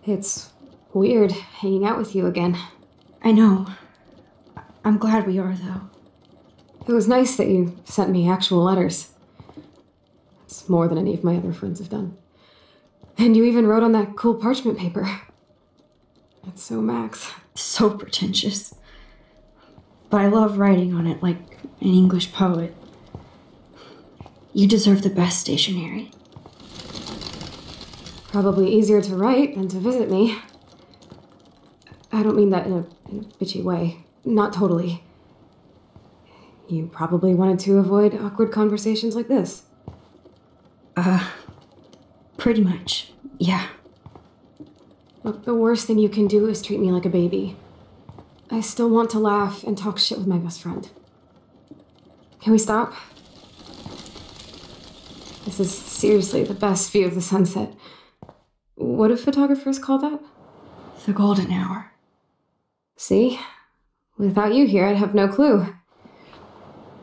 It's weird hanging out with you again. I know. I'm glad we are, though. It was nice that you sent me actual letters. It's more than any of my other friends have done. And you even wrote on that cool parchment paper. That's so Max. So pretentious. But I love writing on it like an English poet. You deserve the best stationery. Probably easier to write than to visit me. I don't mean that in a bitchy way. Not totally. You probably wanted to avoid awkward conversations like this. Pretty much, yeah. Look, the worst thing you can do is treat me like a baby. I still want to laugh and talk shit with my best friend. Can we stop? This is seriously the best view of the sunset. What do photographers call that? The golden hour. See? Without you here, I'd have no clue.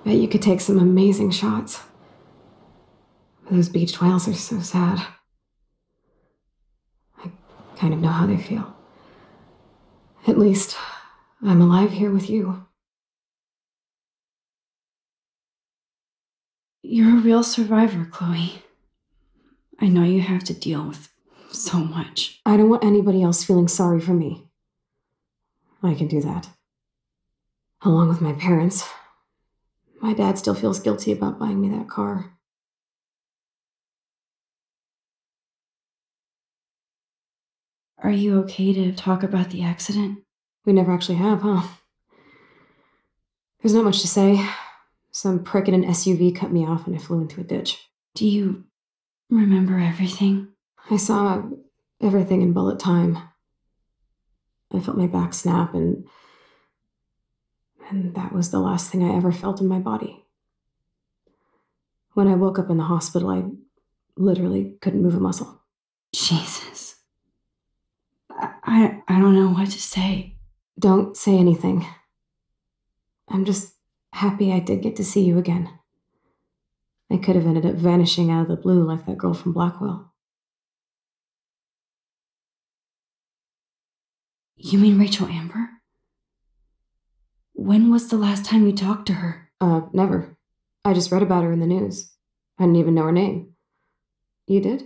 Bet you could take some amazing shots. Those beached whales are so sad. I kind of know how they feel. At least, I'm alive here with you. You're a real survivor, Chloe. I know you have to deal with so much. I don't want anybody else feeling sorry for me. I can do that. Along with my parents. My dad still feels guilty about buying me that car. Are you okay to talk about the accident? We never actually have, huh? There's not much to say. Some prick in an SUV cut me off and I flew into a ditch. Do you remember everything? I saw everything in bullet time. I felt my back snap and that was the last thing I ever felt in my body. When I woke up in the hospital, I literally couldn't move a muscle. Jesus. I don't know what to say. Don't say anything. I'm just happy I did get to see you again. I could have ended up vanishing out of the blue like that girl from Blackwell. You mean Rachel Amber? When was the last time you talked to her? Never. I just read about her in the news. I didn't even know her name. You did?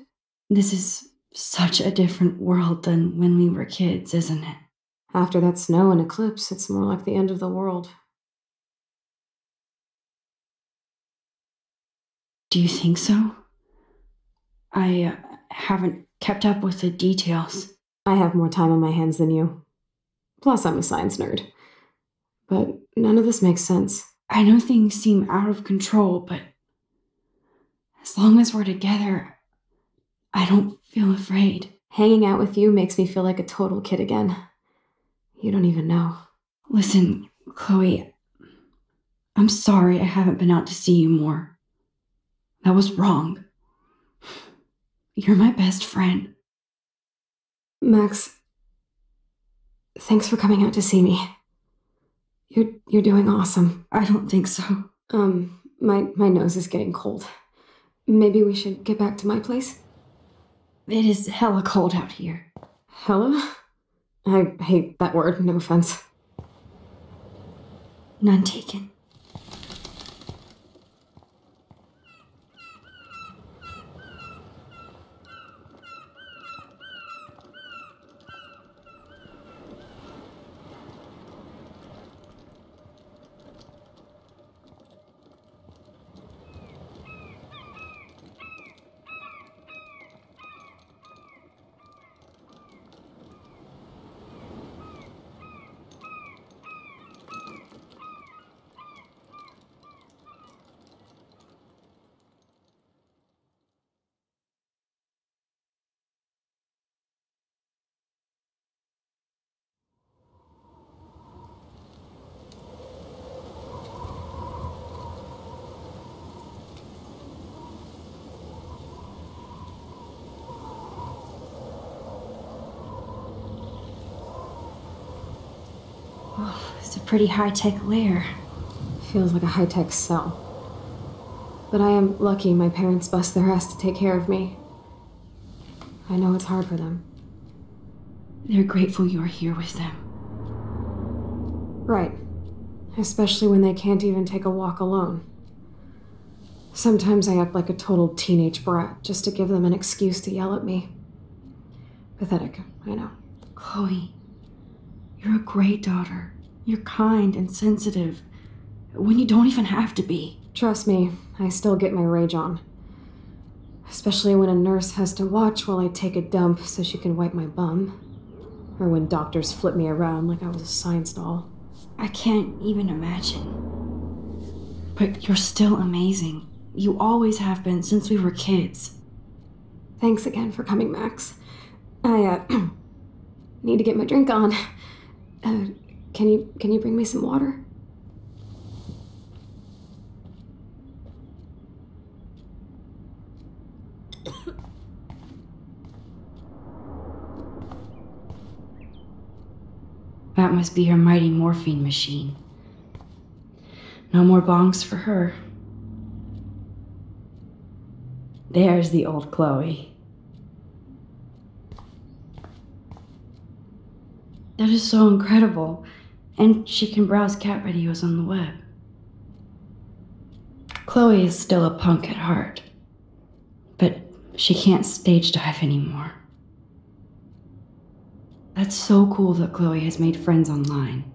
This is such a different world than when we were kids, isn't it? After that snow and eclipse, it's more like the end of the world. Do you think so? I haven't kept up with the details. I have more time on my hands than you. Plus, I'm a science nerd. But none of this makes sense. I know things seem out of control, but as long as we're together, I don't feel afraid. Hanging out with you makes me feel like a total kid again. You don't even know. Listen, Chloe, I'm sorry I haven't been out to see you more. That was wrong. You're my best friend. Max, thanks for coming out to see me. You're doing awesome. I don't think so. My nose is getting cold. Maybe we should get back to my place? It is hella cold out here. Hella? I hate that word, no offense. None taken. It's a pretty high-tech lair. Feels like a high-tech cell. But I am lucky my parents bust their ass to take care of me. I know it's hard for them. They're grateful you're here with them. Right. Especially when they can't even take a walk alone. Sometimes I act like a total teenage brat just to give them an excuse to yell at me. Pathetic, I know. Chloe, you're a great daughter. You're kind and sensitive when you don't even have to be. Trust me, I still get my rage on. Especially when a nurse has to watch while I take a dump so she can wipe my bum. Or when doctors flip me around like I was a science doll. I can't even imagine. But you're still amazing. You always have been since we were kids. Thanks again for coming, Max. I, need to get my drink on. Can you bring me some water? That must be her mighty morphine machine. No more bongs for her. There's the old Chloe. That is so incredible. And she can browse cat videos on the web. Chloe is still a punk at heart. But she can't stage dive anymore. That's so cool that Chloe has made friends online.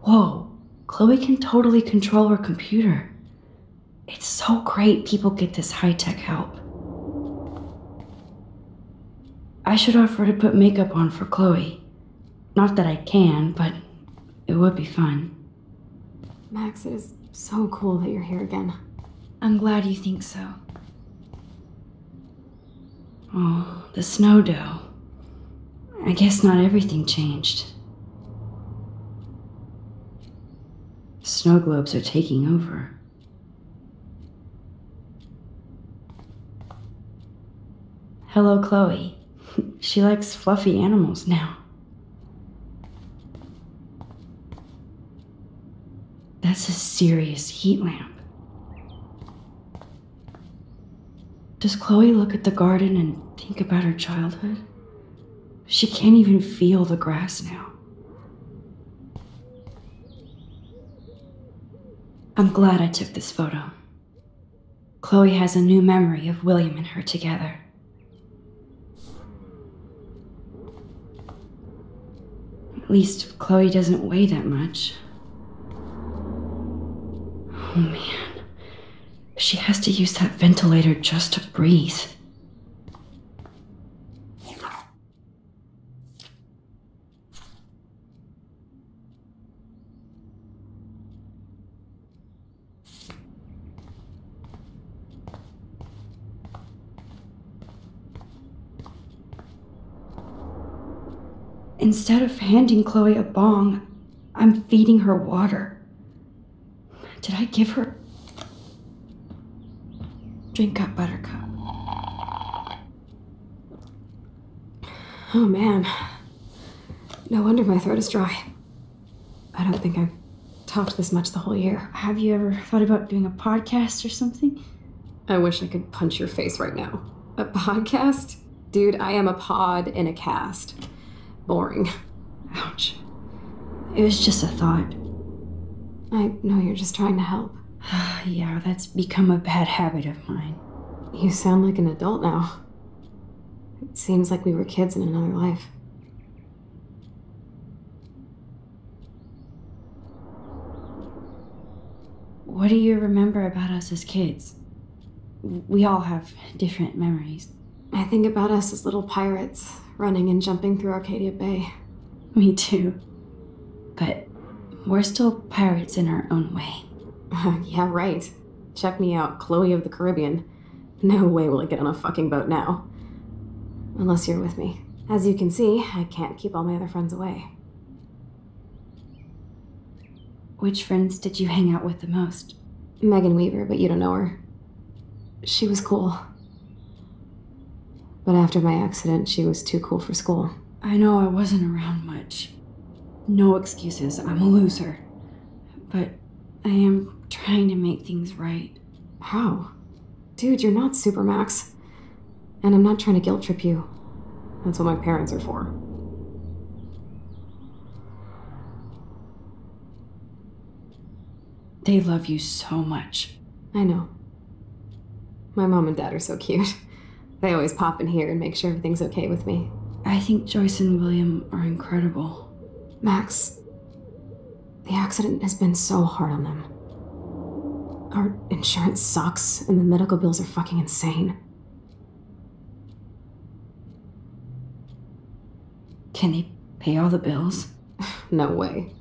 Whoa, Chloe can totally control her computer. It's so great people get this high-tech help. I should offer to put makeup on for Chloe. Not that I can, but it would be fun. Max, it is so cool that you're here again. I'm glad you think so. Oh, the snow dough. I guess not everything changed. Snow globes are taking over. Hello, Chloe. She likes fluffy animals now. That's a serious heat lamp. Does Chloe look at the garden and think about her childhood? She can't even feel the grass now. I'm glad I took this photo. Chloe has a new memory of William and her together. At least Chloe doesn't weigh that much. Oh man, she has to use that ventilator just to breathe. Instead of handing Chloe a bong, I'm feeding her water. Did I give her? Drink up, Buttercup. Oh man. No wonder my throat is dry. I don't think I've talked this much the whole year. Have you ever thought about doing a podcast or something? I wish I could punch your face right now. A podcast? Dude, I am a pod in a cast. Boring. Ouch. It was just a thought. I know you're just trying to help. Yeah, that's become a bad habit of mine. You sound like an adult now. It seems like we were kids in another life. What do you remember about us as kids? We all have different memories. I think about us as little pirates, running and jumping through Arcadia Bay. Me too. But we're still pirates in our own way. Yeah, right. Check me out, Chloe of the Caribbean. No way will I get on a fucking boat now. Unless you're with me. As you can see, I can't keep all my other friends away. Which friends did you hang out with the most? Megan Weaver, but you don't know her. She was cool. But after my accident, she was too cool for school. I know I wasn't around much. No excuses, I'm a loser. But I am trying to make things right. How? Dude, you're not Super Max. And I'm not trying to guilt trip you. That's what my parents are for. They love you so much. I know. My mom and dad are so cute. They always pop in here and make sure everything's okay with me. I think Joyce and William are incredible. Max, the accident has been so hard on them. Our insurance sucks, and the medical bills are fucking insane. Can they pay all the bills? No way.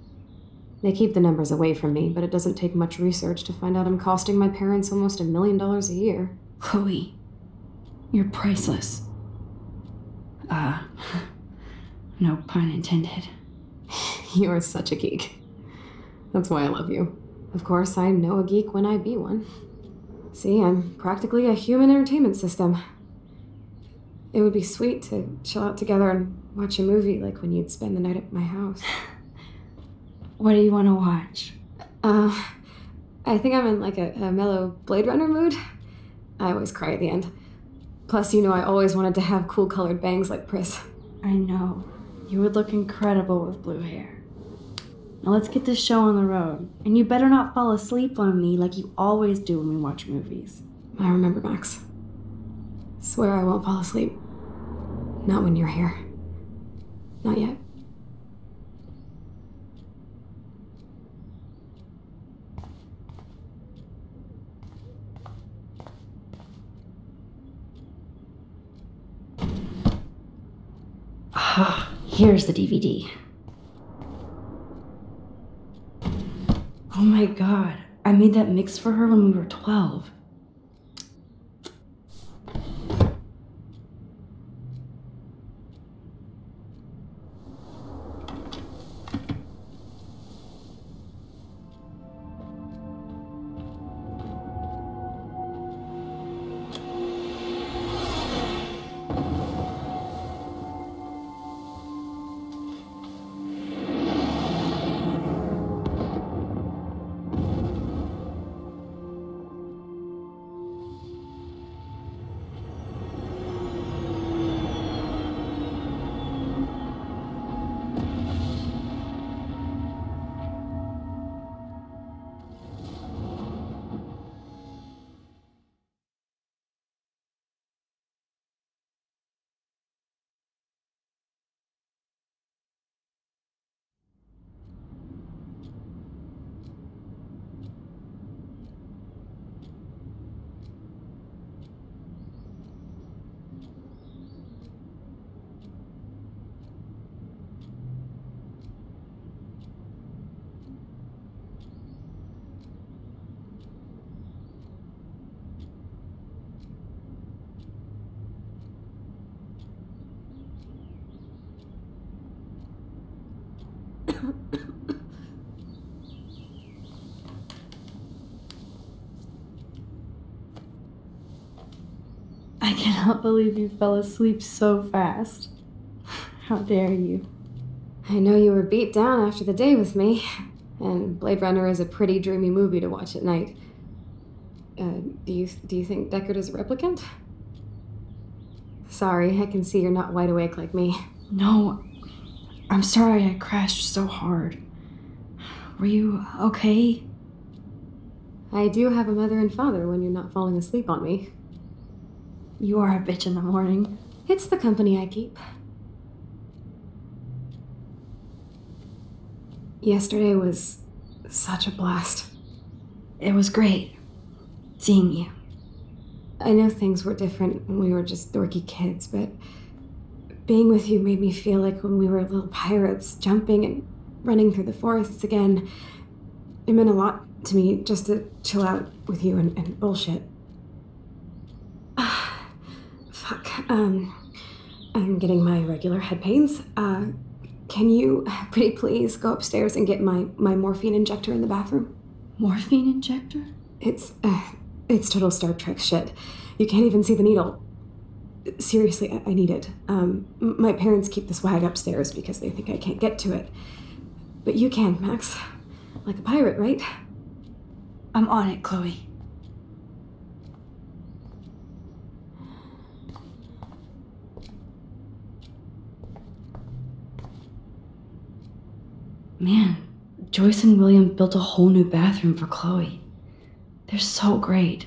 They keep the numbers away from me, but it doesn't take much research to find out I'm costing my parents almost $1 million a year. Chloe, you're priceless. No pun intended. You're such a geek. That's why I love you. Of course, I know a geek when I be one. See, I'm practically a human entertainment system. It would be sweet to chill out together and watch a movie like when you'd spend the night at my house. What do you want to watch? I think I'm in like a mellow Blade Runner mood. I always cry at the end. Plus, you know I always wanted to have cool colored bangs like Pris. I know. You would look incredible with blue hair. Now let's get this show on the road. And you better not fall asleep on me like you always do when we watch movies. I remember, Max. Swear I won't fall asleep. Not when you're here. Not yet. Here's the DVD. Oh my god, I made that mix for her when we were 12. I cannot believe you fell asleep so fast. How dare you? I know you were beat down after the day with me, and Blade Runner is a pretty dreamy movie to watch at night. Do you think Deckard is a replicant? Sorry, I can see you're not wide awake like me. No, I'm sorry I crashed so hard. Were you okay? I do have a mother and father when you're not falling asleep on me. You are a bitch in the morning. It's the company I keep. Yesterday was such a blast. It was great seeing you. I know things were different when we were just dorky kids, but being with you made me feel like when we were little pirates, jumping and running through the forests again. It meant a lot to me just to chill out with you and bullshit. Fuck. I'm getting my regular head pains. Can you, pretty please, go upstairs and get my morphine injector in the bathroom? Morphine injector? It's total Star Trek shit. You can't even see the needle. Seriously, I need it. My parents keep the swag upstairs because they think I can't get to it. But you can, Max. Like a pirate, right? I'm on it, Chloe. Man, Joyce and William built a whole new bathroom for Chloe. They're so great.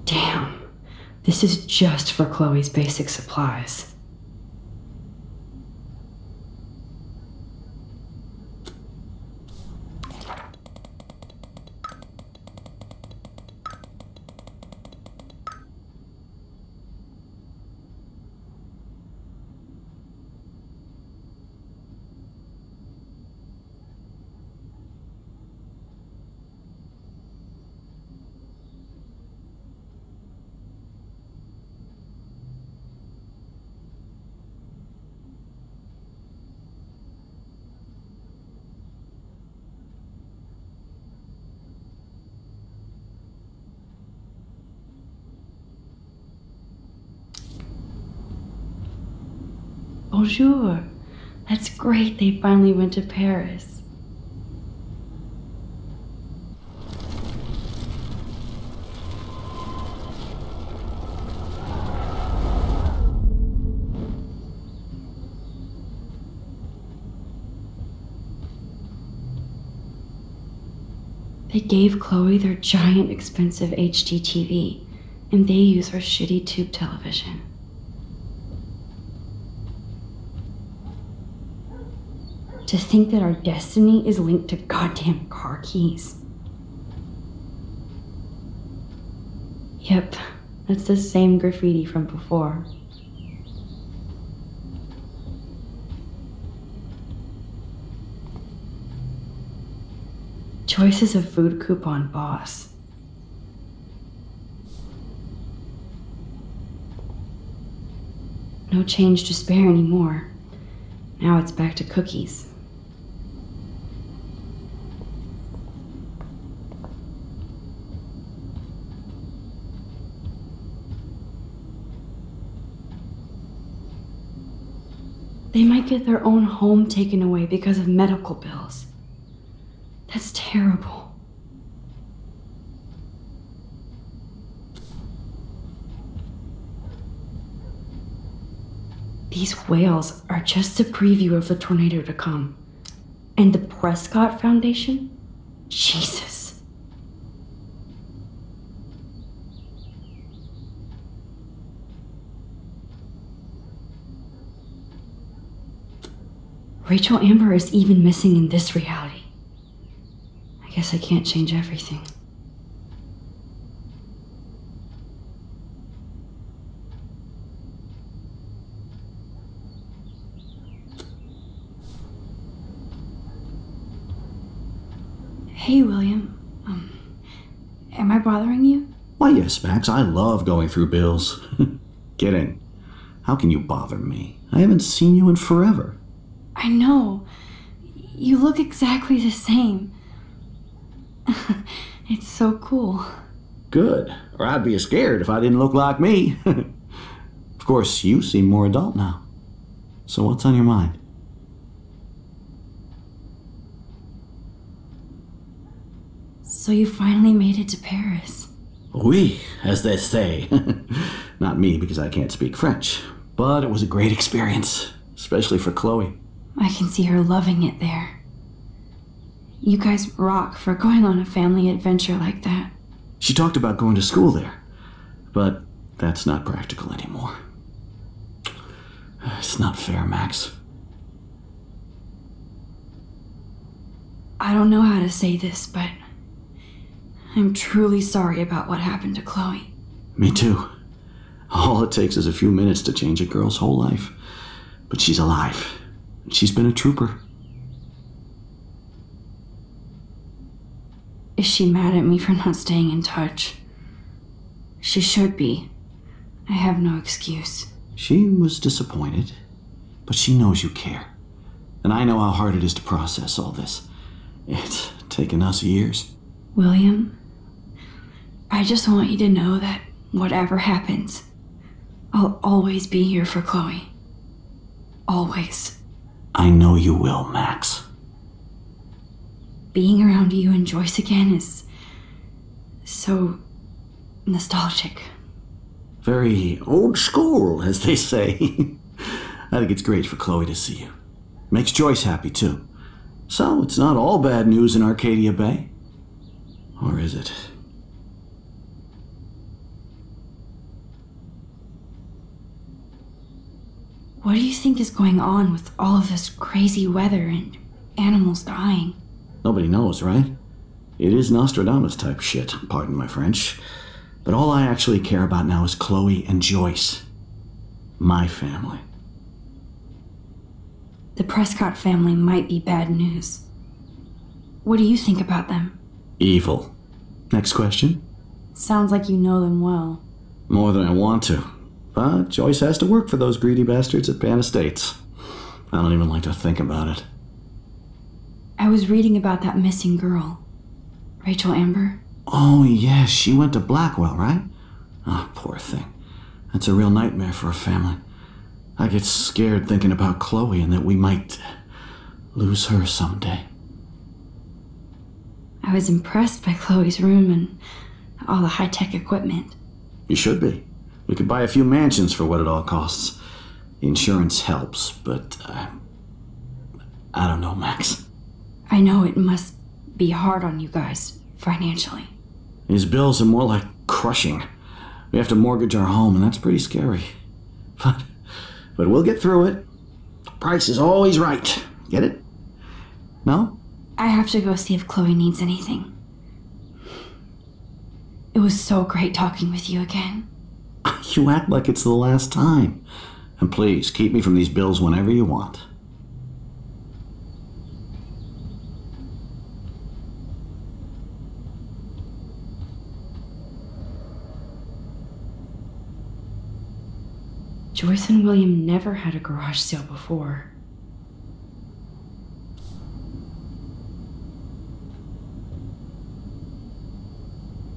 Damn, this is just for Chloe's basic supplies. Bonjour. That's great they finally went to Paris. They gave Chloe their giant expensive HD TV, and they use her shitty tube television. To think that our destiny is linked to goddamn car keys. Yep, that's the same graffiti from before. Joyce is a food coupon boss. No change to spare anymore. Now it's back to cookies. They might get their own home taken away because of medical bills. That's terrible. These whales are just a preview of the tornado to come. And the Prescott Foundation? Jesus. Rachel Amber is even missing in this reality. I guess I can't change everything. Hey, William. Am I bothering you? Why, yes, Max. I love going through bills. Get in. How can you bother me? I haven't seen you in forever. I know. You look exactly the same. It's so cool. Good. Or I'd be scared if I didn't look like me. Of course, you seem more adult now. So what's on your mind? So you finally made it to Paris. Oui, as they say. Not me, because I can't speak French. But it was a great experience, especially for Chloe. I can see her loving it there. You guys rock for going on a family adventure like that. She talked about going to school there, but that's not practical anymore. It's not fair, Max. I don't know how to say this, but I'm truly sorry about what happened to Chloe. Me too. All it takes is a few minutes to change a girl's whole life. But she's alive. She's been a trooper. Is she mad at me for not staying in touch? She should be. I have no excuse. She was disappointed, but she knows you care. And I know how hard it is to process all this. It's taken us years. William, I just want you to know that whatever happens, I'll always be here for Chloe. Always. I know you will, Max. Being around you and Joyce again is so nostalgic. Very old school, as they say. I think it's great for Chloe to see you. Makes Joyce happy, too. So, it's not all bad news in Arcadia Bay. Or is it? What do you think is going on with all of this crazy weather and animals dying? Nobody knows, right? It is Nostradamus type shit, pardon my French. But all I actually care about now is Chloe and Joyce. My family. The Prescott family might be bad news. What do you think about them? Evil. Next question? Sounds like you know them well. More than I want to. But Joyce has to work for those greedy bastards at Pan Estates. I don't even like to think about it. I was reading about that missing girl. Rachel Amber. Oh, yes, she went to Blackwell, right? Oh, poor thing. That's a real nightmare for a family. I get scared thinking about Chloe and that we might lose her someday. I was impressed by Chloe's room and all the high-tech equipment. You should be. We could buy a few mansions for what it all costs. The insurance helps, but I don't know, Max. I know it must be hard on you guys, financially. These bills are more like crushing. We have to mortgage our home, and that's pretty scary. But we'll get through it. Price is always right. Get it? No? I have to go see if Chloe needs anything. It was so great talking with you again. You act like it's the last time. And please, keep me from these bills whenever you want. Joyce and William never had a garage sale before.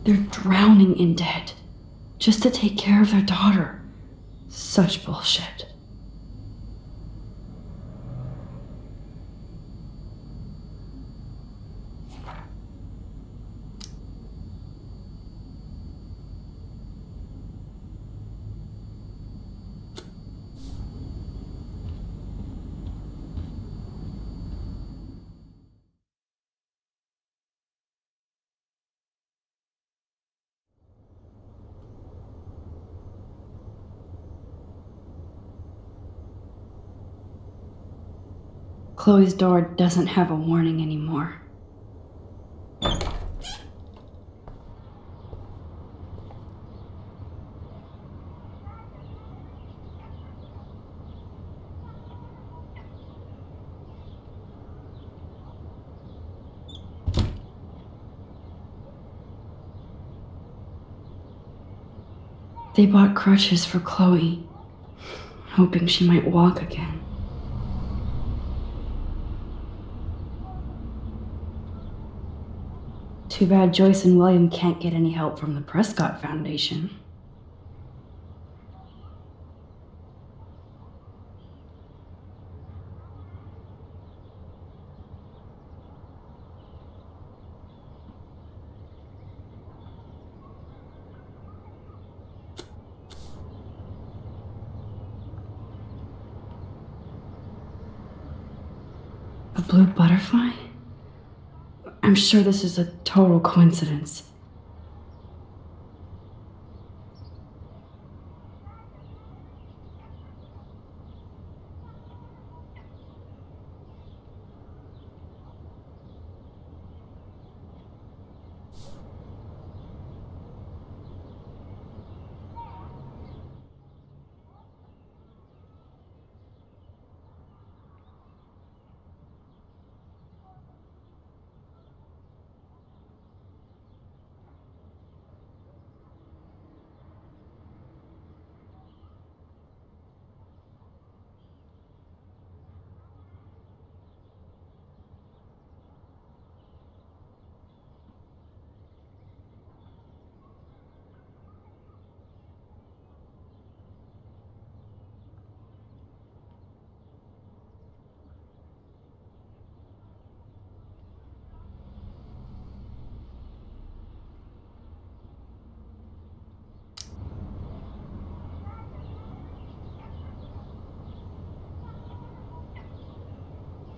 They're drowning in debt just to take care of their daughter. Such bullshit. Chloe's door doesn't have a warning anymore. They bought crutches for Chloe, hoping she might walk again. Too bad Joyce and William can't get any help from the Prescott Foundation. A blue butterfly? I'm sure this is a total coincidence.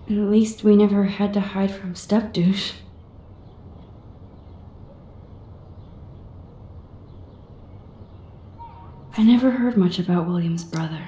At least we never had to hide from step-douche. I never heard much about William's brother.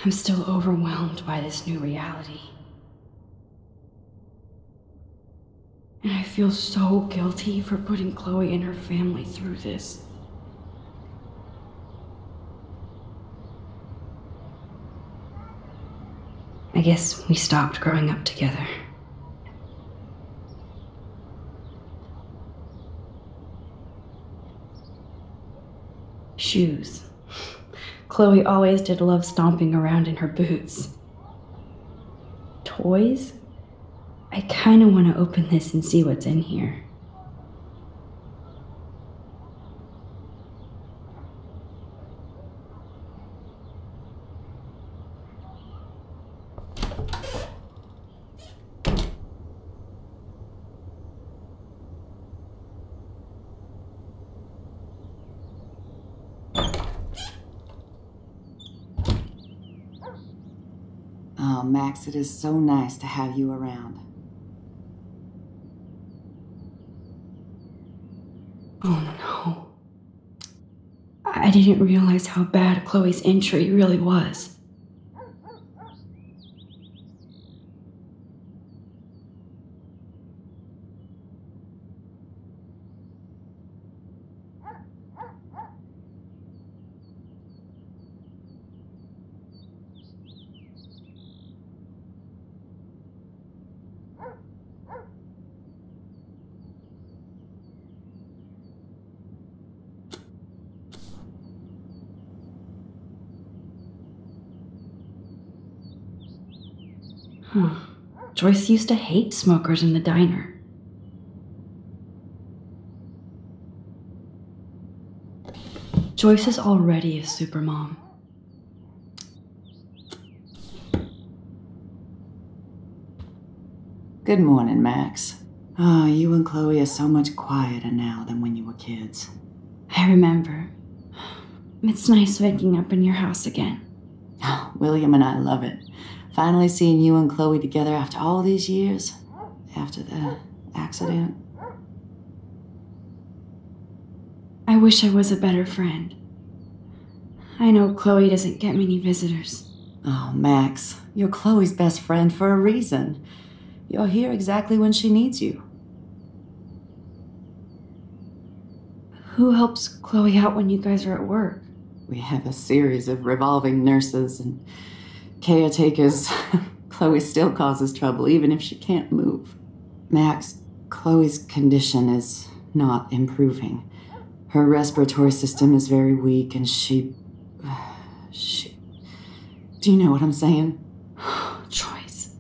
I'm still overwhelmed by this new reality. And I feel so guilty for putting Chloe and her family through this. I guess we stopped growing up together. Shoes. Chloe always did love stomping around in her boots. Toys? I kinda want to open this and see what's in here. Oh, Max, it is so nice to have you around. Oh no. I didn't realize how bad Chloe's injury really was. Joyce used to hate smokers in the diner. Joyce is already a supermom. Good morning, Max. Oh, you and Chloe are so much quieter now than when you were kids. I remember. It's nice waking up in your house again. Oh, William and I love it. Finally seeing you and Chloe together after all these years. After the accident. I wish I was a better friend. I know Chloe doesn't get many visitors. Oh, Max, you're Chloe's best friend for a reason. You're here exactly when she needs you. Who helps Chloe out when you guys are at work? We have a series of revolving nurses and caretakers. Chloe still causes trouble even if she can't move. Max, Chloe's condition is not improving. Her respiratory system is very weak and she... Do you know what I'm saying? Joyce.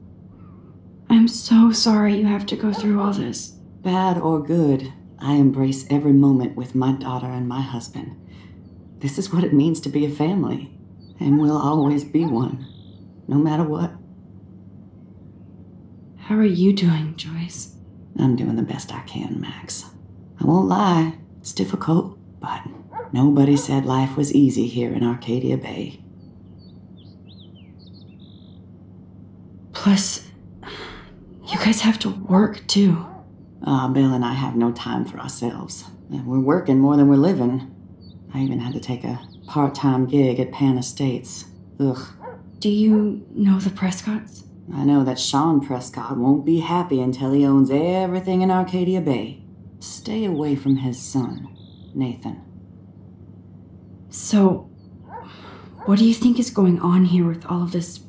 I'm so sorry you have to go through all this. Bad or good, I embrace every moment with my daughter and my husband. This is what it means to be a family, and we'll always be one, no matter what. How are you doing, Joyce? I'm doing the best I can, Max. I won't lie, it's difficult, but nobody said life was easy here in Arcadia Bay. Plus, you guys have to work, too. Bill and I have no time for ourselves. We're working more than we're living. I even had to take a part-time gig at Pan Estates. Ugh. Do you know the Prescotts? I know that Sean Prescott won't be happy until he owns everything in Arcadia Bay. Stay away from his son, Nathan. So, what do you think is going on here with all of this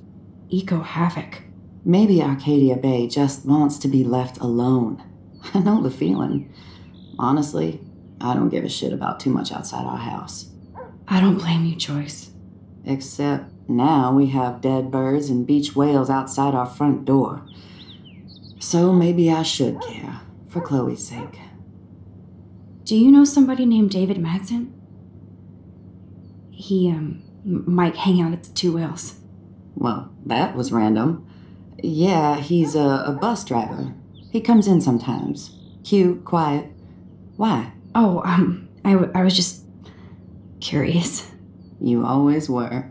eco-havoc? Maybe Arcadia Bay just wants to be left alone. I know the feeling. Honestly, I don't give a shit about too much outside our house. I don't blame you, Joyce. Except now we have dead birds and beach whales outside our front door. So maybe I should care, for Chloe's sake. Do you know somebody named David Madsen? He, might hang out at the Two Whales. Well, that was random. Yeah, he's a bus driver. He comes in sometimes. Cute, quiet. Why? Oh, I was just curious. You always were.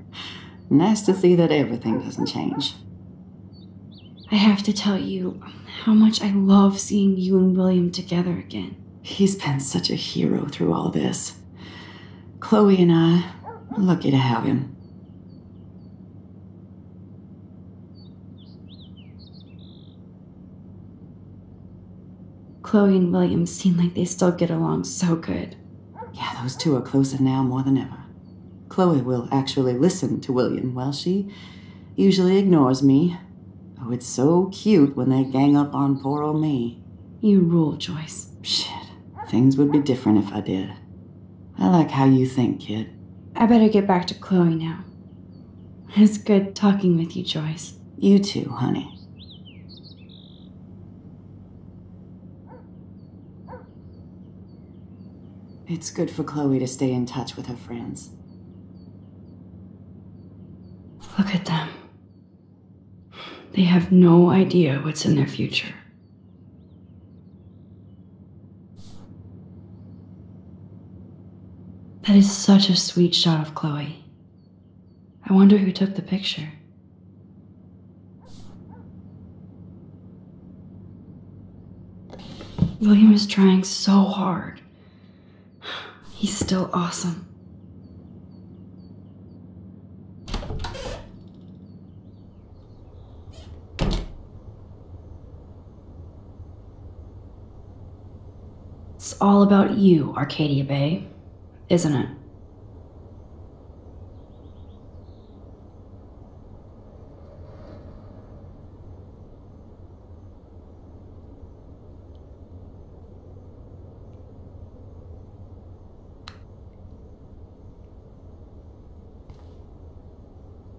Nice to see that everything doesn't change. I have to tell you how much I love seeing you and William together again. He's been such a hero through all this. Chloe and I are lucky to have him. Chloe and William seem like they still get along so good. Yeah, those two are closer now more than ever. Chloe will actually listen to William while she usually ignores me. Oh, it's so cute when they gang up on poor old me. You rule, Joyce. Shit, things would be different if I did. I like how you think, kid. I better get back to Chloe now. It's good talking with you, Joyce. You too, honey. It's good for Chloe to stay in touch with her friends. Look at them. They have no idea what's in their future. That is such a sweet shot of Chloe. I wonder who took the picture. William is trying so hard. He's still awesome. It's all about you, Arcadia Bay, isn't it?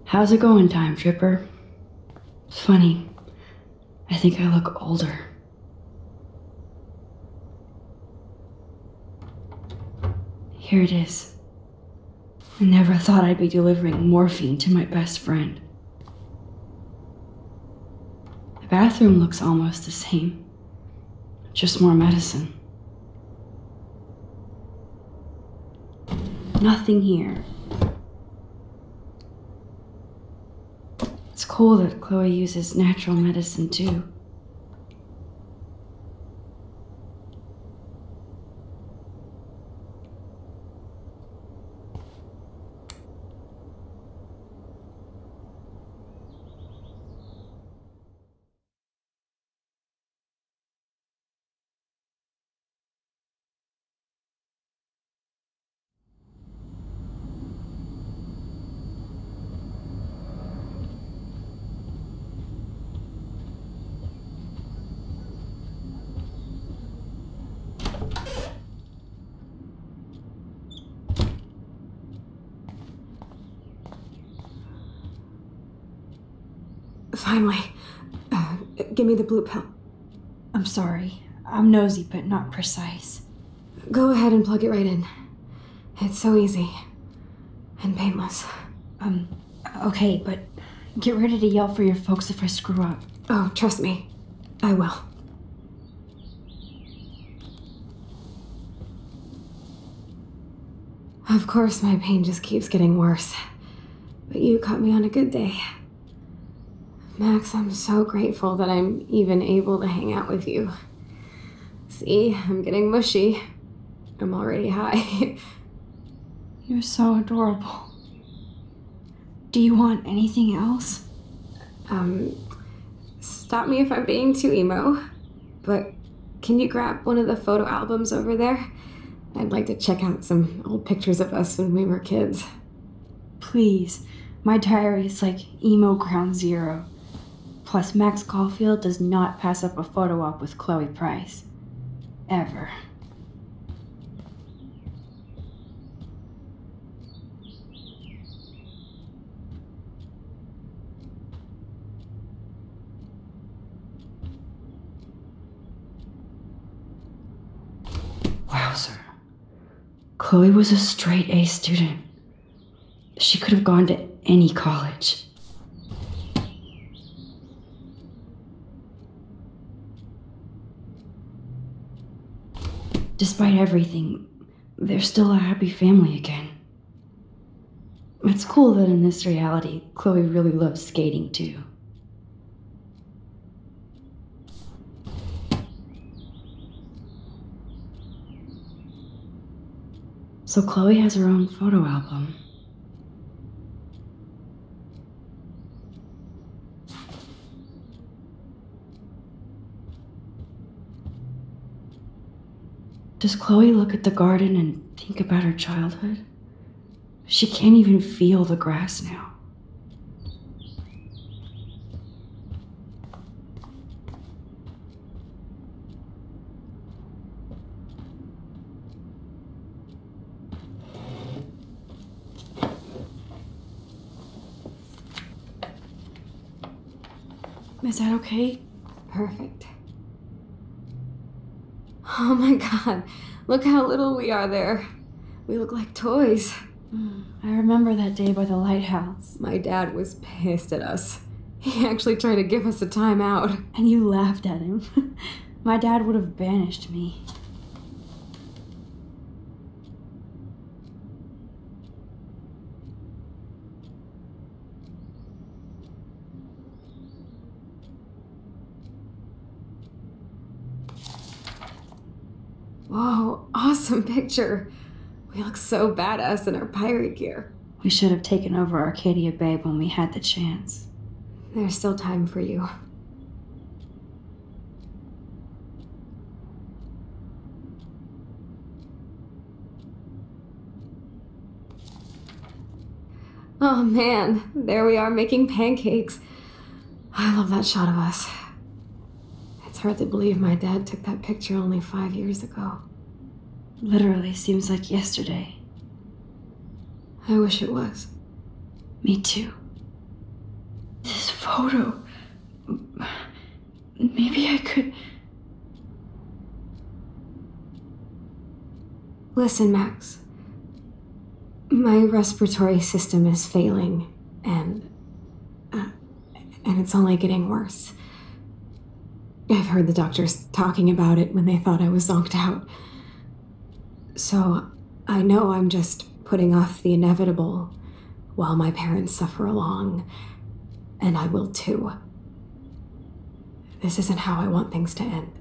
How's it going, Time Tripper? It's funny. I think I look older. Here it is. I never thought I'd be delivering morphine to my best friend. The bathroom looks almost the same. Just more medicine. Nothing here. It's cool that Chloe uses natural medicine too. Finally. Give me the blue pill. I'm sorry. I'm nosy, but not precise. Go ahead and plug it right in. It's so easy. And painless. Okay, but get ready to yell for your folks if I screw up. Oh, trust me. I will. Of course, my pain just keeps getting worse. But you caught me on a good day. Max, I'm so grateful that I'm even able to hang out with you. See, I'm getting mushy. I'm already high. You're so adorable. Do you want anything else? Stop me if I'm being too emo, but can you grab one of the photo albums over there? I'd like to check out some old pictures of us when we were kids. Please. My diary is like emo ground zero. Plus, Max Caulfield does not pass up a photo op with Chloe Price. Ever. was her. Chloe was a straight A student. She could have gone to any college. Despite everything, they're still a happy family again. It's cool that in this reality, Chloe really loves skating too. So Chloe has her own photo album. Does Chloe look at the garden and think about her childhood? She can't even feel the grass now. Is that okay? Perfect. Oh my god, look how little we are there. We look like toys. I remember that day by the lighthouse. My dad was pissed at us. He actually tried to give us a timeout. And you laughed at him. My dad would have banished me. Whoa, awesome picture. We look so badass in our pirate gear. We should have taken over Arcadia Bay when we had the chance. There's still time for you. Oh man, there we are making pancakes. I love that shot of us. It's hard to believe my dad took that picture only 5 years ago. Literally seems like yesterday. I wish it was. Me too. This photo... Maybe I could... Listen, Max. My respiratory system is failing, and it's only getting worse. I've heard the doctors talking about it when they thought I was zonked out. So I know I'm just putting off the inevitable while my parents suffer along, and I will too. This isn't how I want things to end.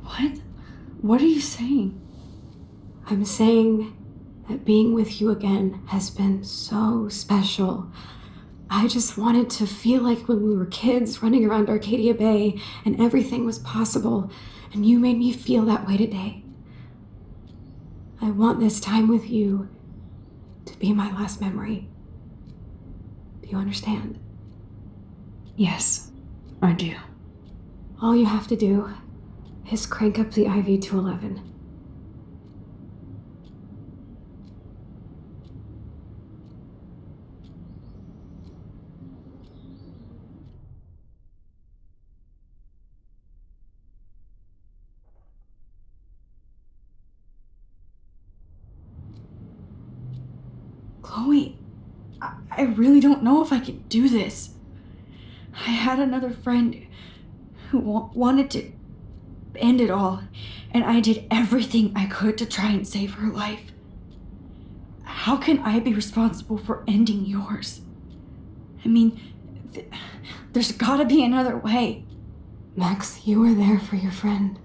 What? What are you saying? I'm saying that being with you again has been so special. I just wanted to feel like when we were kids running around Arcadia Bay and everything was possible, and you made me feel that way today. I want this time with you to be my last memory. Do you understand? Yes, I do. All you have to do is crank up the IV to 11. Chloe, I really don't know if I could do this. I had another friend who wanted to end it all, and I did everything I could to try and save her life. How can I be responsible for ending yours? I mean, there's gotta be another way. Max, you were there for your friend,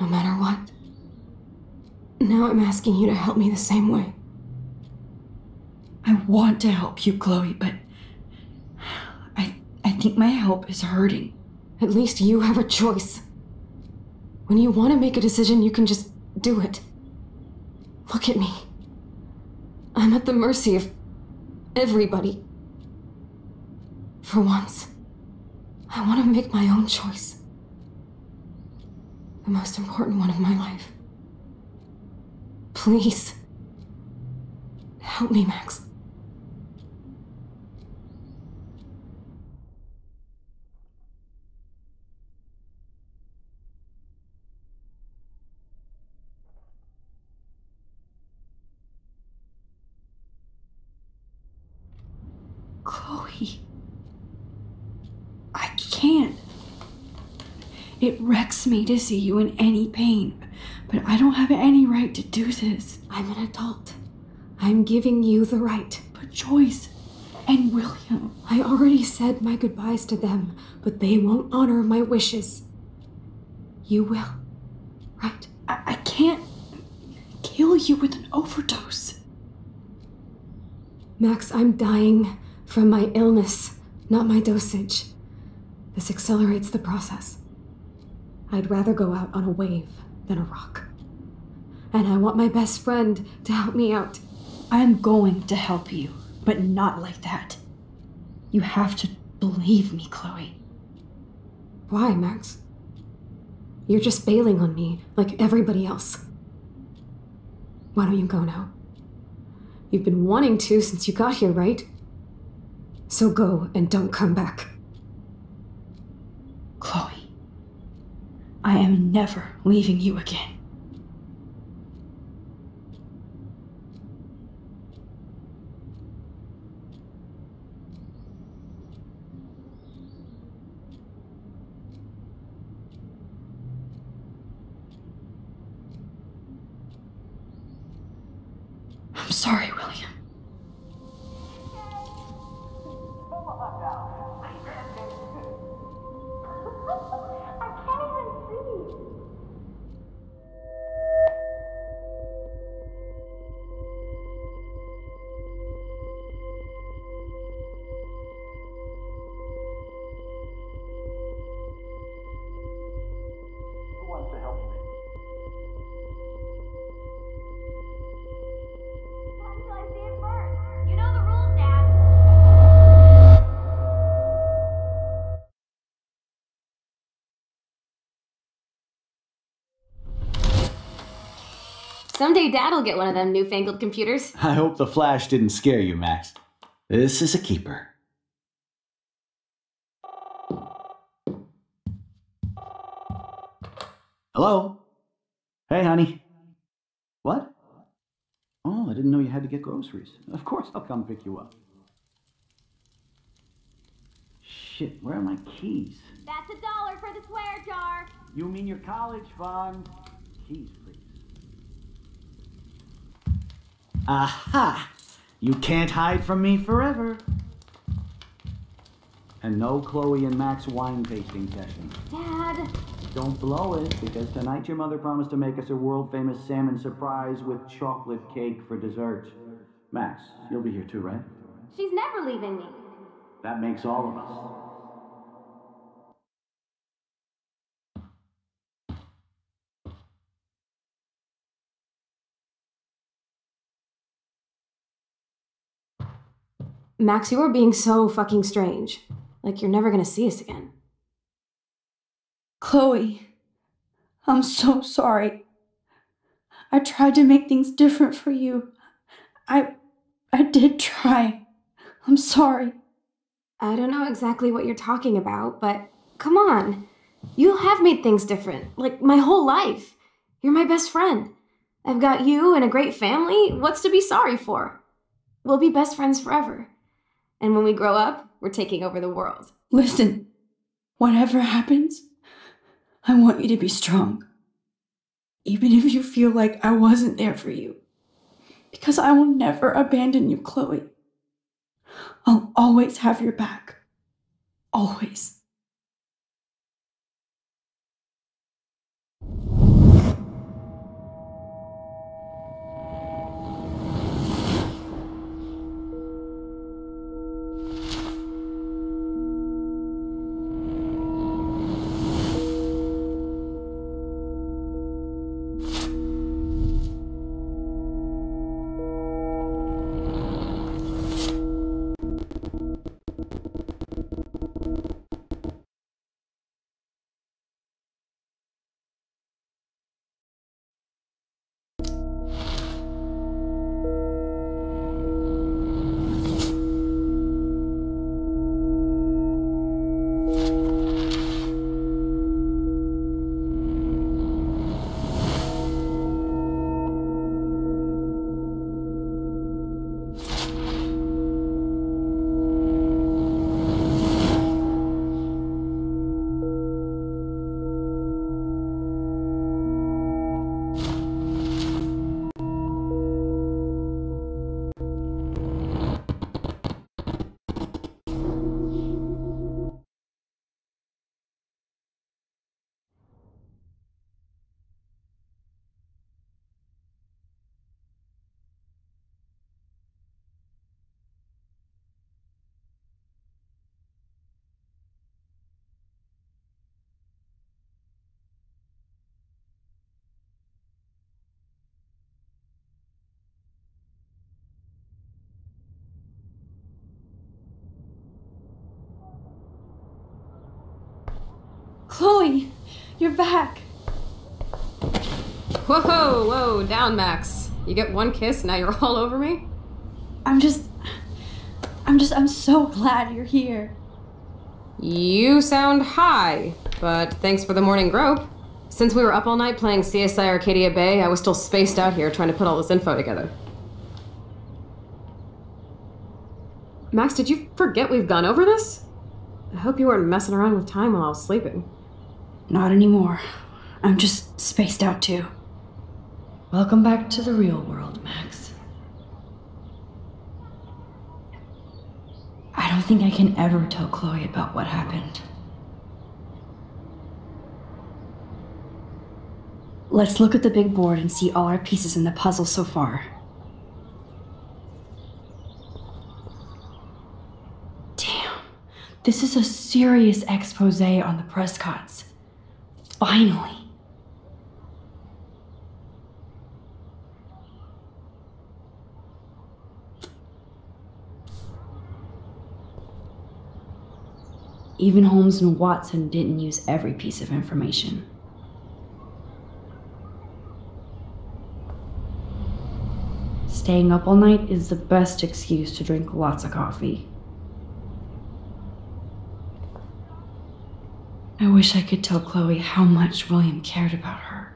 no matter what. Now I'm asking you to help me the same way. I want to help you, Chloe, but I think my help is hurting. At least you have a choice. When you want to make a decision, you can just do it. Look at me. I'm at the mercy of everybody. For once, I want to make my own choice. The most important one of my life. Please, help me, Max. It wrecks me to see you in any pain, but I don't have any right to do this. I'm an adult. I'm giving you the right. But Joyce and William... I already said my goodbyes to them, but they won't honor my wishes. You will, right? I can't kill you with an overdose. Max, I'm dying from my illness, not my dosage. This accelerates the process. I'd rather go out on a wave than a rock. And I want my best friend to help me out. I'm going to help you, but not like that. You have to believe me, Chloe. Why, Max? You're just bailing on me like everybody else. Why don't you go now? You've been wanting to since you got here, right? So go and don't come back. Chloe, I am never leaving you again. I'm sorry, William. Who wants to help me? Until I see it first. You know the rules, Dad. Someday Dad'll get one of them newfangled computers. I hope the flash didn't scare you, Max. This is a keeper. Hello? Hey, honey. What? Oh, I didn't know you had to get groceries. Of course I'll come pick you up. Shit, where are my keys? That's $1 for the swear jar. You mean your college fund? Keys, please. Aha! You can't hide from me forever. And no Chloe and Max wine tasting session. Dad. Don't blow it, because tonight your mother promised to make us a world-famous salmon surprise with chocolate cake for dessert. Max, you'll be here too, right? She's never leaving me. That makes all of us. Max, you are being so fucking strange. Like you're never gonna see us again. Chloe, I'm so sorry. I tried to make things different for you. I did try. I'm sorry. I don't know exactly what you're talking about, but come on. You have made things different, like my whole life. You're my best friend. I've got you and a great family. What's to be sorry for? We'll be best friends forever. And when we grow up, we're taking over the world. Listen, whatever happens, I want you to be strong. Even if you feel like I wasn't there for you. Because I will never abandon you, Chloe. I'll always have your back. Always. Chloe, you're back. Whoa, down, Max. You get one kiss, now you're all over me? I'm so glad you're here. You sound high, but thanks for the morning grope. Since we were up all night playing CSI Arcadia Bay, I was still spaced out here trying to put all this info together. Max, did you forget we've gone over this? I hope you weren't messing around with time while I was sleeping. Not anymore. I'm just spaced out too. Welcome back to the real world, Max. I don't think I can ever tell Chloe about what happened. Let's look at the big board and see all our pieces in the puzzle so far. Damn, this is a serious expose on the Prescotts. Finally. Even Holmes and Watson didn't use every piece of information. Staying up all night is the best excuse to drink lots of coffee. I wish I could tell Chloe how much William cared about her.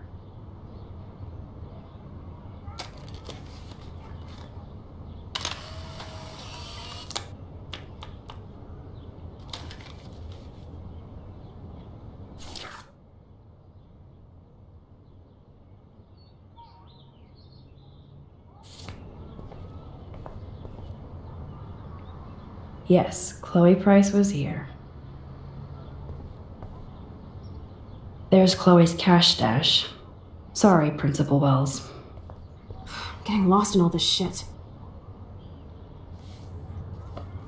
Yes, Chloe Price was here. There's Chloe's cash stash. Sorry, Principal Wells. I'm getting lost in all this shit.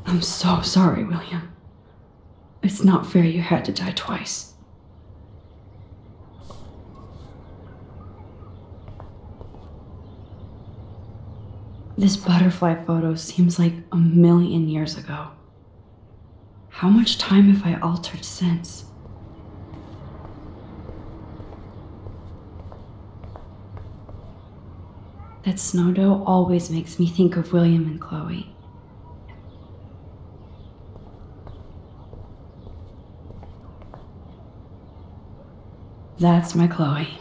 I'm so sorry, William. It's not fair you had to die twice. This butterfly photo seems like 1,000,000 years ago. How much time have I altered since? That snow dough always makes me think of William and Chloe. That's my Chloe.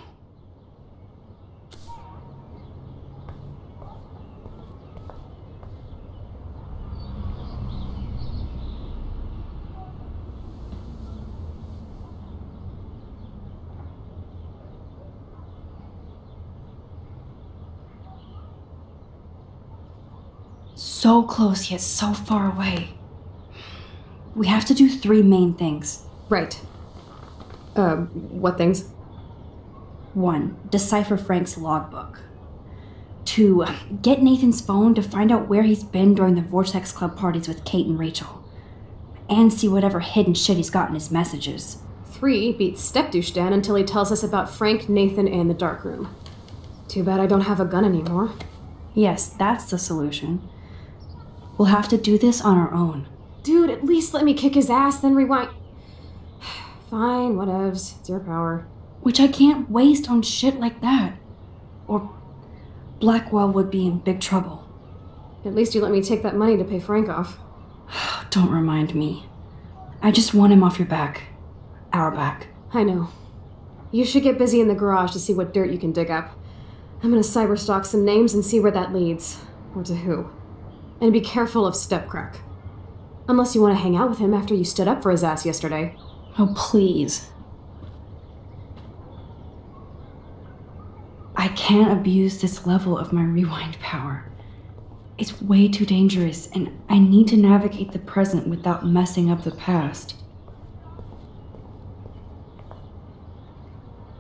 So close yet so far away. We have to do 3 main things. Right. What things? 1. Decipher Frank's logbook. 2. Get Nathan's phone to find out where he's been during the Vortex Club parties with Kate and Rachel. And see whatever hidden shit he's got in his messages. 3. Beat Stepdouche down until he tells us about Frank, Nathan, and the darkroom. Too bad I don't have a gun anymore. Yes, that's the solution. We'll have to do this on our own. Dude, at least let me kick his ass, then rewind. Fine, whatevs. It's your power. Which I can't waste on shit like that. Or Blackwell would be in big trouble. At least you let me take that money to pay Frank off. Don't remind me. I just want him off your back. Our back. I know. You should get busy in the garage to see what dirt you can dig up. I'm gonna cyberstalk some names and see where that leads. Or to who. And be careful of Stepcrack. Unless you want to hang out with him after you stood up for his ass yesterday. Oh, please. I can't abuse this level of my rewind power. It's way too dangerous, and I need to navigate the present without messing up the past.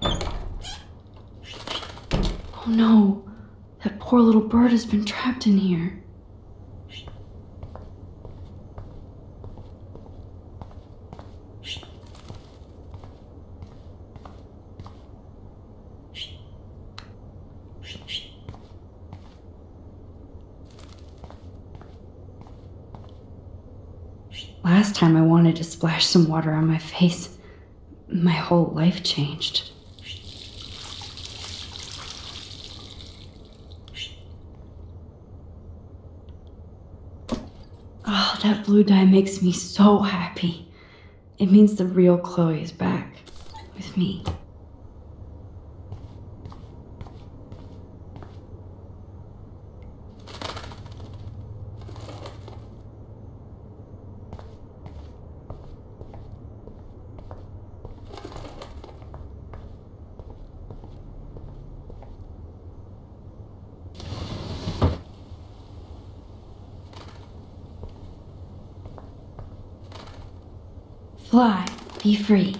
Oh no, that poor little bird has been trapped in here. Last time I wanted to splash some water on my face. my whole life changed. Oh, that blue dye makes me so happy. It means the real Chloe is back with me. Fly, be free.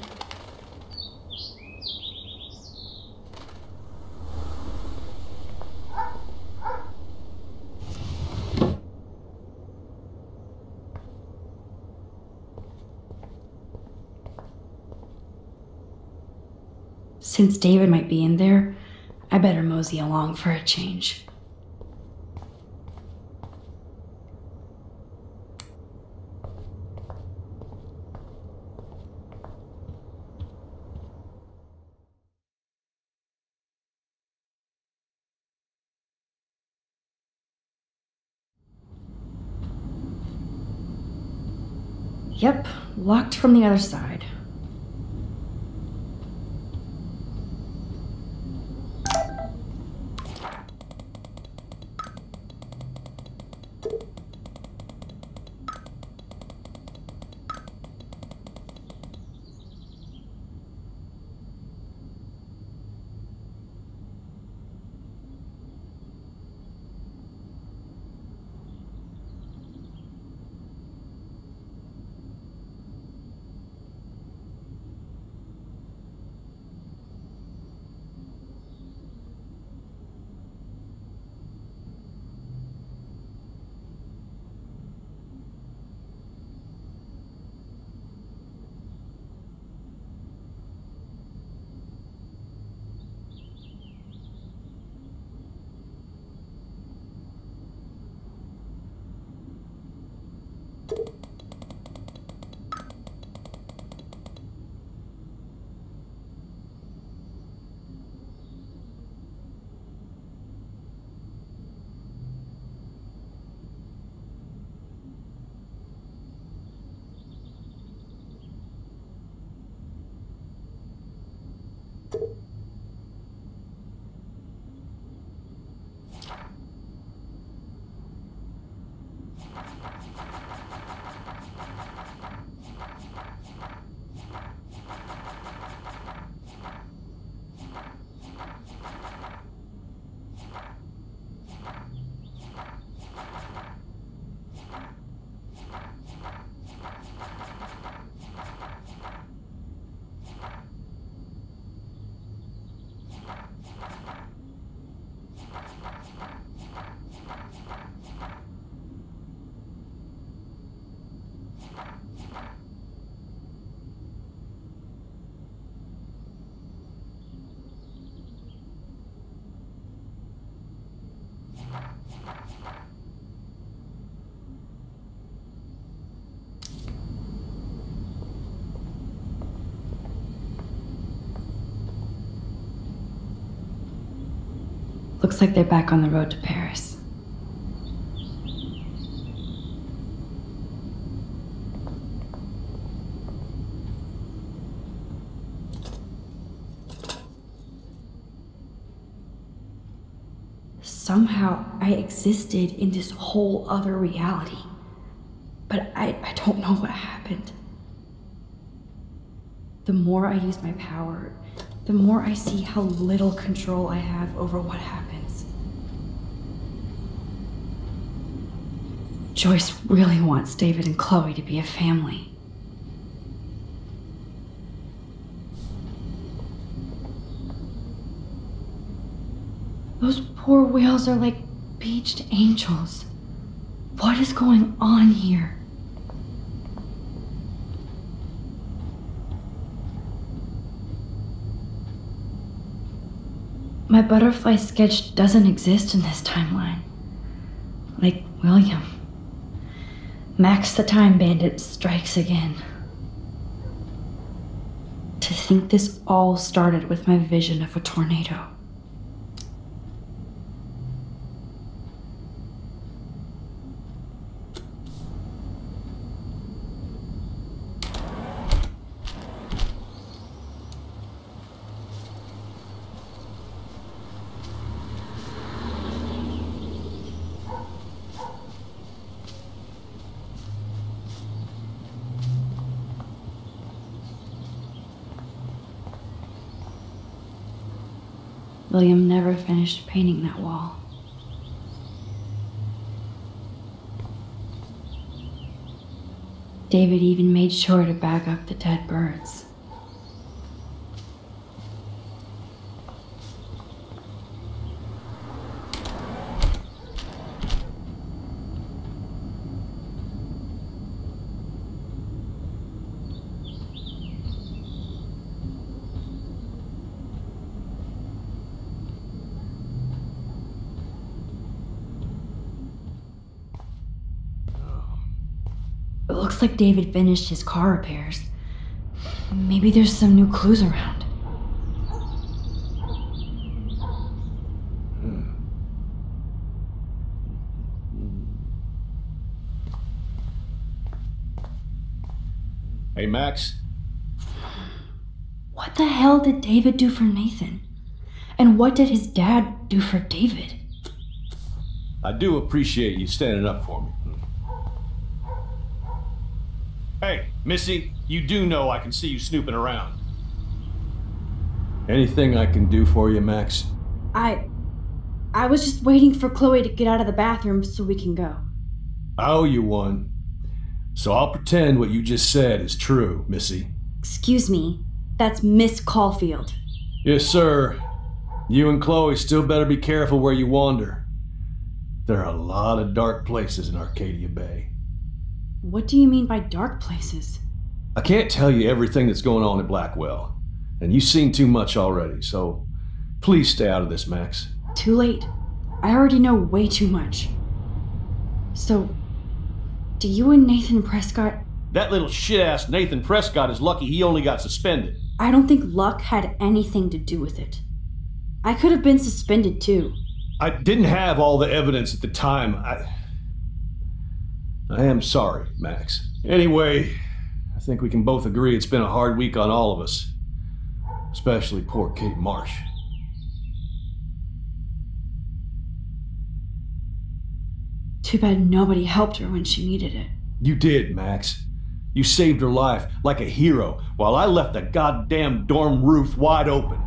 Since David might be in there, I better mosey along for a change. Yep, locked from the other side. Looks like they're back on the road to Paris. Somehow I existed in this whole other reality, but I don't know what happened. The more I use my power, the more I see how little control I have over what happens. Joyce really wants David and Chloe to be a family. Those poor whales are like beached angels. What is going on here? My butterfly sketch doesn't exist in this timeline. Like William. Max the Time Bandit strikes again. To think this all started with my vision of a tornado. William never finished painting that wall. David even made sure to bag up the dead birds. It looks like David finished his car repairs. Maybe there's some new clues around. Hey, Max. What the hell did David do for Nathan? And what did his dad do for David? I do appreciate you standing up for me. Hey, Missy, you do know I can see you snooping around. Anything I can do for you, Max? I was just waiting for Chloe to get out of the bathroom so we can go. I owe you one. So I'll pretend what you just said is true, Missy. Excuse me, that's Miss Caulfield. Yes, sir. You and Chloe still better be careful where you wander. There are a lot of dark places in Arcadia Bay. What do you mean by dark places? I can't tell you everything that's going on at Blackwell, and you've seen too much already, so please stay out of this, Max. Too late. I already know way too much. So, do you and Nathan Prescott... That little shit-ass Nathan Prescott is lucky he only got suspended. I don't think luck had anything to do with it. I could have been suspended too. I didn't have all the evidence at the time. I am sorry, Max. Anyway, I think we can both agree it's been a hard week on all of us. Especially poor Kate Marsh. Too bad nobody helped her when she needed it. You did, Max. You saved her life like a hero while I left the goddamn dorm roof wide open.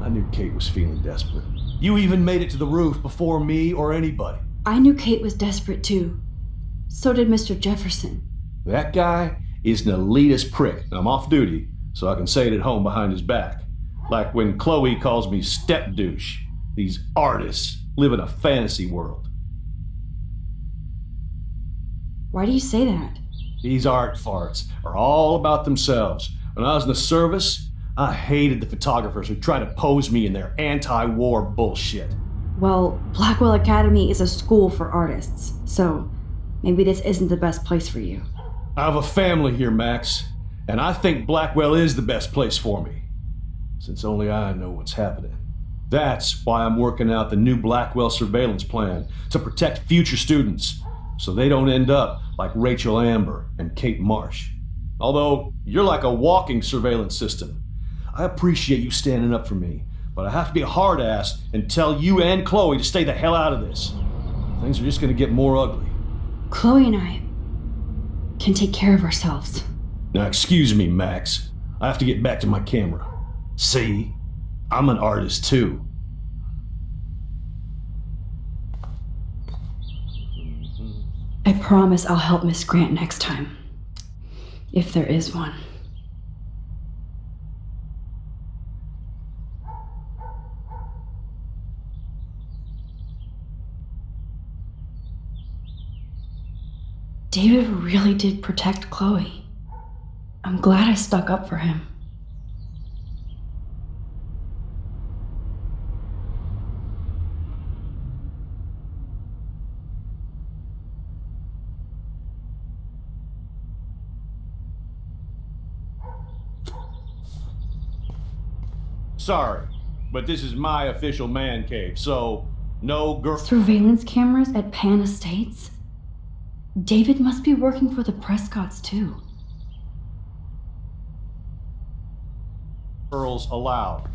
I knew Kate was feeling desperate. You even made it to the roof before me or anybody. I knew Kate was desperate too. So did Mr. Jefferson. That guy is an elitist prick, and I'm off duty, so I can say it at home behind his back. Like when Chloe calls me step douche. These artists live in a fantasy world. Why do you say that? These art farts are all about themselves. When I was in the service, I hated the photographers who try to pose me in their anti-war bullshit. Well, Blackwell Academy is a school for artists, so maybe this isn't the best place for you. I have a family here, Max, and I think Blackwell is the best place for me, since only I know what's happening. That's why I'm working out the new Blackwell surveillance plan to protect future students, so they don't end up like Rachel Amber and Kate Marsh. Although, you're like a walking surveillance system. I appreciate you standing up for me, but I have to be a hard ass and tell you and Chloe to stay the hell out of this. Things are just gonna get more ugly. Chloe and I can take care of ourselves. Now excuse me, Max. I have to get back to my camera. See? I'm an artist too. I promise I'll help Miss Grant next time. If there is one. David really did protect Chloe. I'm glad I stuck up for him. Sorry, but this is my official man cave, so no girl. Surveillance cameras at Pan Estates? David must be working for the Prescotts too. Girls allowed.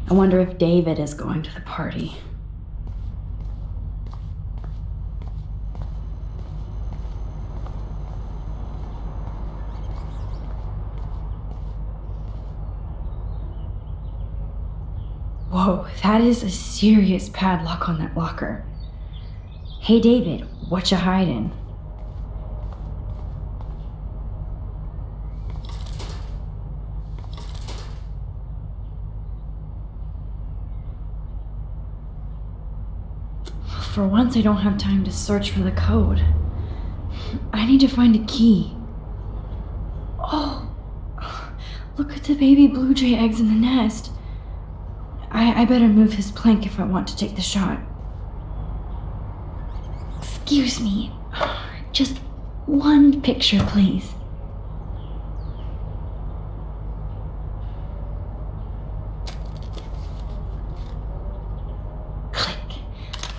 I wonder if David is going to the party. Whoa, that is a serious padlock on that locker. Hey David, what you hiding? For once, I don't have time to search for the code. I need to find a key. Oh, look at the baby blue jay eggs in the nest. I better move his plank if I want to take the shot. Excuse me, just one picture, please.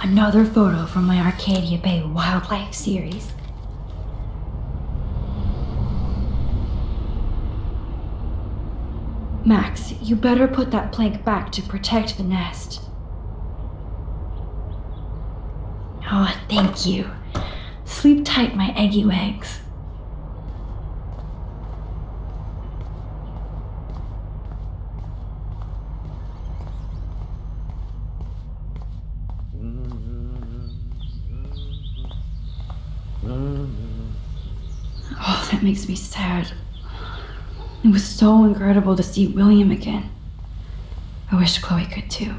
Another photo from my Arcadia Bay wildlife series. Max, you better put that plank back to protect the nest. Oh, thank you. Sleep tight, my eggy legs. Oh, that makes me sad. It was so incredible to see William again. I wish Chloe could too.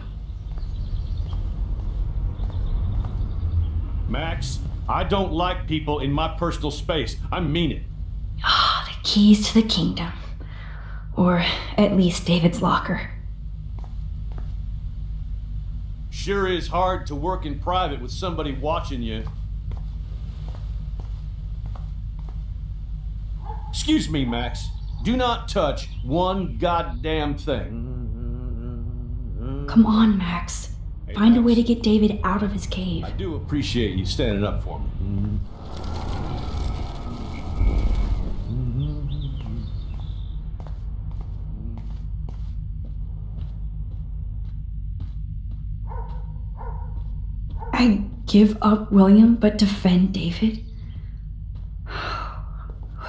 Max, I don't like people in my personal space. I mean it. Ah, the keys to the kingdom. Or at least David's locker. Sure is hard to work in private with somebody watching you. Excuse me, Max. Do not touch one goddamn thing. Come on, Max. Hey, Find a Max. way to get David out of his cave. I do appreciate you standing up for me. I give up William but defend David?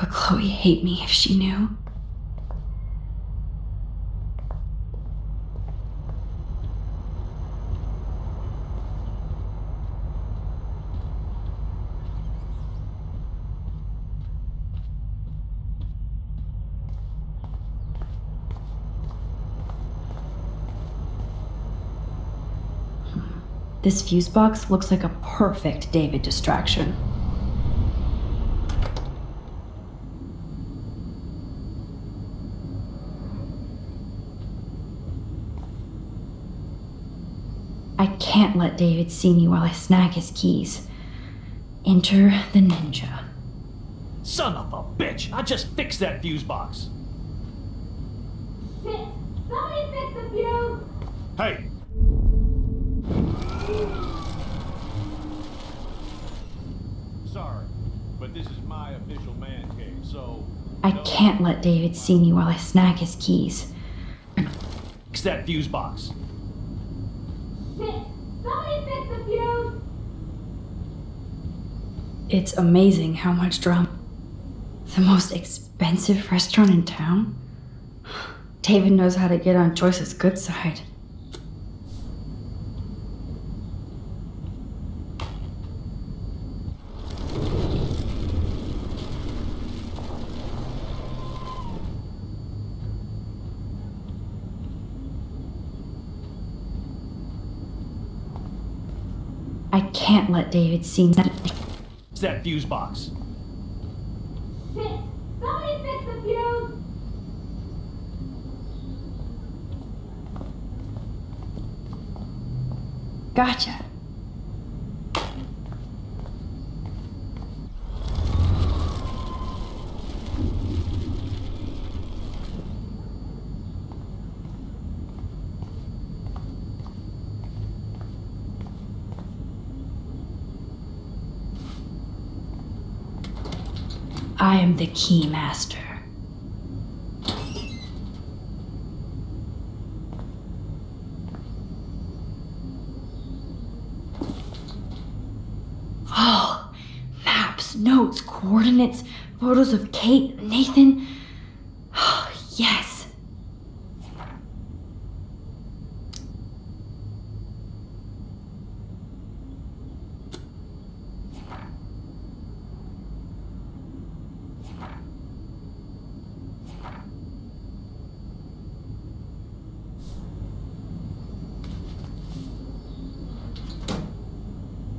Would Chloe hate me if she knew? This fuse box looks like a perfect David distraction. I can't let David see me while I snag his keys. Enter the ninja. Son of a bitch! I just fixed that fuse box. Shit! Somebody fix the fuse! Hey! Sorry, but this is my official man cave, so... I can't let David see me while I snag his keys. Fix that fuse box. Shit! Somebody fix the fuse! It's amazing how much drama. The most expensive restaurant in town? David knows how to get on Joyce's good side. I can't let David see me. Fix that fuse box. Shit! Somebody fix the fuse! Gotcha. I am the key master. Oh, maps, notes, coordinates, photos of Kate, Nathan. Oh, yes.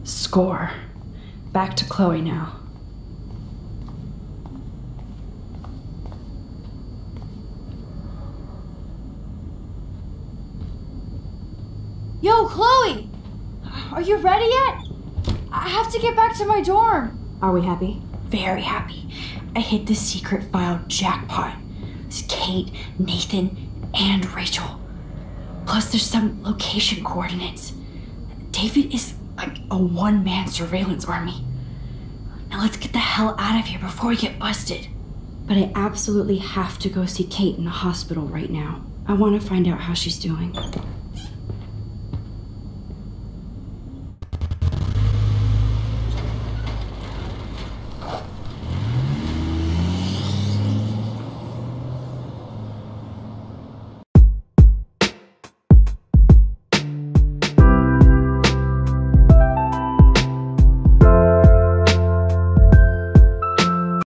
Score. Back to Chloe now. Yo, Chloe! Are you ready yet? I have to get back to my dorm. Are we happy? Very happy. I hit the secret file jackpot. It's Kate, Nathan, and Rachel. Plus there's some location coordinates. David is like a one-man surveillance army. Now let's get the hell out of here before we get busted. But I absolutely have to go see Kate in the hospital right now. I want to find out how she's doing.